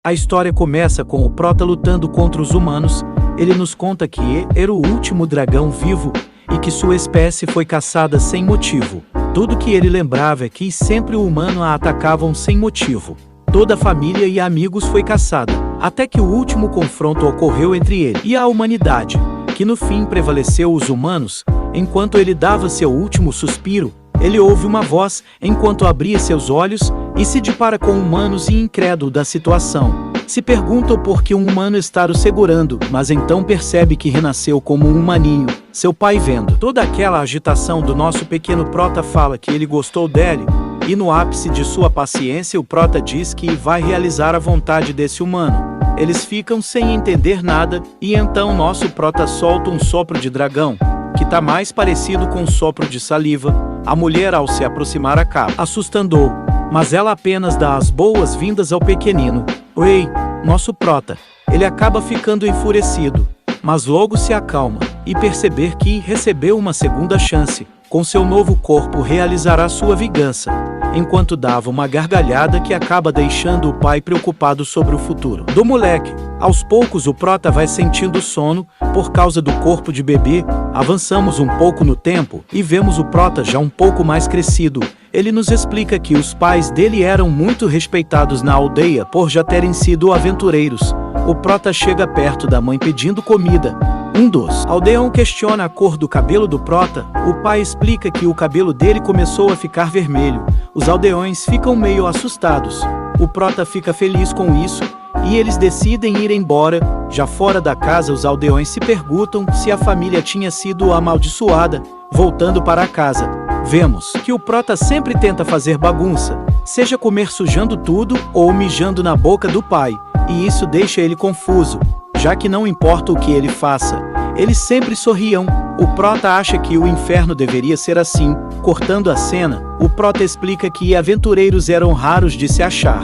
A história começa com o Prota lutando contra os humanos. Ele nos conta que era o último dragão vivo e que sua espécie foi caçada sem motivo. Tudo que ele lembrava é que sempre o humano a atacavam sem motivo. Toda a família e amigos foi caçada, até que o último confronto ocorreu entre ele e a humanidade, que no fim prevaleceu os humanos. Enquanto ele dava seu último suspiro, ele ouve uma voz enquanto abria seus olhos e se depara com humanos e incrédulo da situação. Se pergunta por que um humano está o segurando, mas então percebe que renasceu como um humaninho. Seu pai, vendo toda aquela agitação do nosso pequeno Prota, fala que ele gostou dele, e no ápice de sua paciência o Prota diz que vai realizar a vontade desse humano. Eles ficam sem entender nada, e então nosso Prota solta um sopro de dragão, que tá mais parecido com um sopro de saliva. A mulher, ao se aproximar, acaba assustando-o, mas ela apenas dá as boas-vindas ao pequenino. Ei, nosso Prota. Ele acaba ficando enfurecido, mas logo se acalma, e perceber que recebeu uma segunda chance. Com seu novo corpo realizará sua vingança, enquanto dava uma gargalhada que acaba deixando o pai preocupado sobre o futuro do moleque. Aos poucos o Prota vai sentindo sono por causa do corpo de bebê. Avançamos um pouco no tempo e vemos o Prota já um pouco mais crescido. Ele nos explica que os pais dele eram muito respeitados na aldeia por já terem sido aventureiros. O Prota chega perto da mãe pedindo comida. Um dos aldeão questiona a cor do cabelo do Prota. O pai explica que o cabelo dele começou a ficar vermelho. Os aldeões ficam meio assustados. O Prota fica feliz com isso e eles decidem ir embora. Já fora da casa, os aldeões se perguntam se a família tinha sido amaldiçoada. Voltando para casa, vemos que o Prota sempre tenta fazer bagunça, seja comer sujando tudo ou mijando na boca do pai, e isso deixa ele confuso, já que não importa o que ele faça, eles sempre sorriam. O Prota acha que o inferno deveria ser assim. Cortando a cena, o Prota explica que aventureiros eram raros de se achar,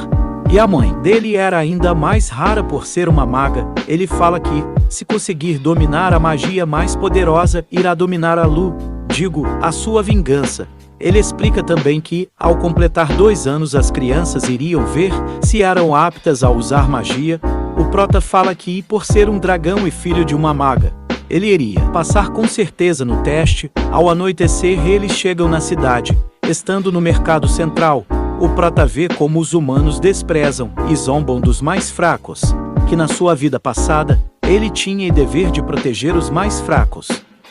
e a mãe dele era ainda mais rara por ser uma maga. Ele fala que, se conseguir dominar a magia mais poderosa, irá dominar a a sua vingança. Ele explica também que, ao completar 2 anos, as crianças iriam ver se eram aptas a usar magia. O Prota fala que, por ser um dragão e filho de uma maga, ele iria passar com certeza no teste. Ao anoitecer, eles chegam na cidade. Estando no mercado central, o Prota vê como os humanos desprezam e zombam dos mais fracos, que na sua vida passada, ele tinha o dever de proteger os mais fracos.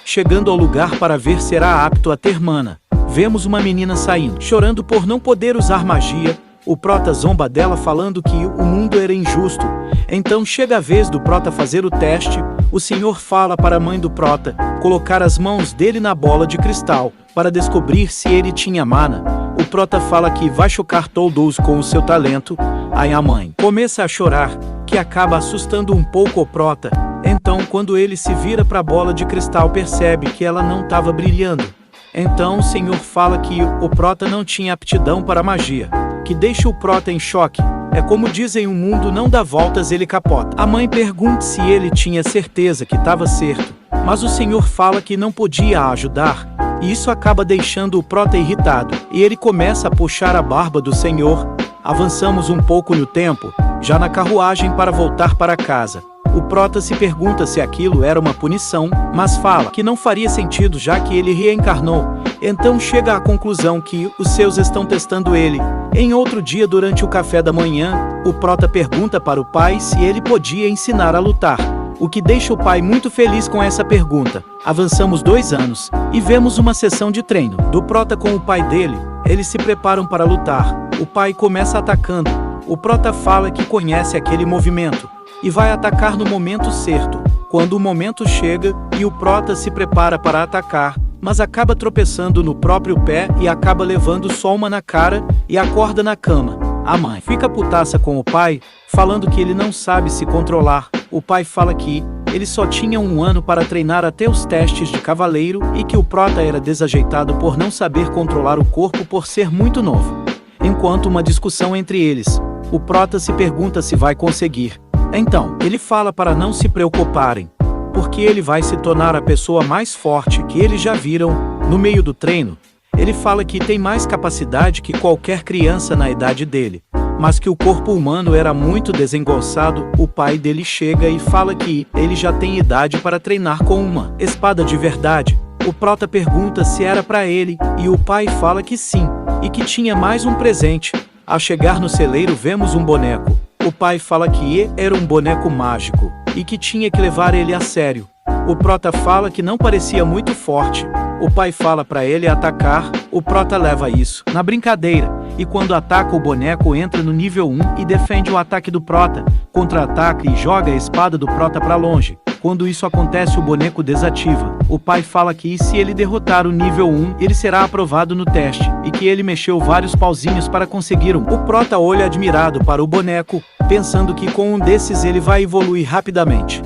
Chegando ao lugar para ver se era apto a ter mana, vemos uma menina saindo, chorando por não poder usar magia. O Prota zomba dela falando que o mundo era injusto. Então chega a vez do Prota fazer o teste. O senhor fala para a mãe do Prota colocar as mãos dele na bola de cristal para descobrir se ele tinha mana. O Prota fala que vai chocar todos com o seu talento. Aí a mãe começa a chorar, que acaba assustando um pouco o Prota. Então, quando ele se vira para a bola de cristal, percebe que ela não estava brilhando. Então o senhor fala que o Prota não tinha aptidão para magia, que deixa o Prota em choque. É como dizem, o mundo não dá voltas, ele capota. A mãe pergunta se ele tinha certeza que estava certo, mas o senhor fala que não podia ajudar, e isso acaba deixando o Prota irritado, e ele começa a puxar a barba do senhor. Avançamos um pouco no tempo, já na carruagem para voltar para casa. O Prota se pergunta se aquilo era uma punição, mas fala que não faria sentido já que ele reencarnou. Então chega à conclusão que os seus estão testando ele. Em outro dia, durante o café da manhã, o Prota pergunta para o pai se ele podia ensinar a lutar, o que deixa o pai muito feliz com essa pergunta. Avançamos 2 anos e vemos uma sessão de treino do Prota com o pai dele. Eles se preparam para lutar. O pai começa atacando. O Prota fala que conhece aquele movimento e vai atacar no momento certo. Quando o momento chega e o Prota se prepara para atacar, mas acaba tropeçando no próprio pé e acaba levando só uma na cara e acorda na cama. A mãe fica putaça com o pai, falando que ele não sabe se controlar. O pai fala que ele só tinha 1 ano para treinar até os testes de cavaleiro e que o Prota era desajeitado por não saber controlar o corpo por ser muito novo. Enquanto uma discussão entre eles, o Prota se pergunta se vai conseguir. Então, ele fala para não se preocuparem, porque ele vai se tornar a pessoa mais forte que eles já viram. No meio do treino, ele fala que tem mais capacidade que qualquer criança na idade dele. mas que o corpo humano era muito desengonçado, o pai dele chega e fala que ele já tem idade para treinar com uma espada de verdade. O prota pergunta se era para ele, e o pai fala que sim, e que tinha mais um presente. Ao chegar no celeiro vemos um boneco. O pai fala que era um boneco mágico, e que tinha que levar ele a sério. O prota fala que não parecia muito forte. O pai fala para ele atacar, o prota leva isso na brincadeira, e quando ataca o boneco entra no nível 1 e defende o ataque do prota, contra-ataca e joga a espada do prota para longe. Quando isso acontece o boneco desativa. O pai fala que se ele derrotar o nível 1, ele será aprovado no teste, e que ele mexeu vários pauzinhos para conseguir um. O prota olha admirado para o boneco, pensando que com um desses ele vai evoluir rapidamente.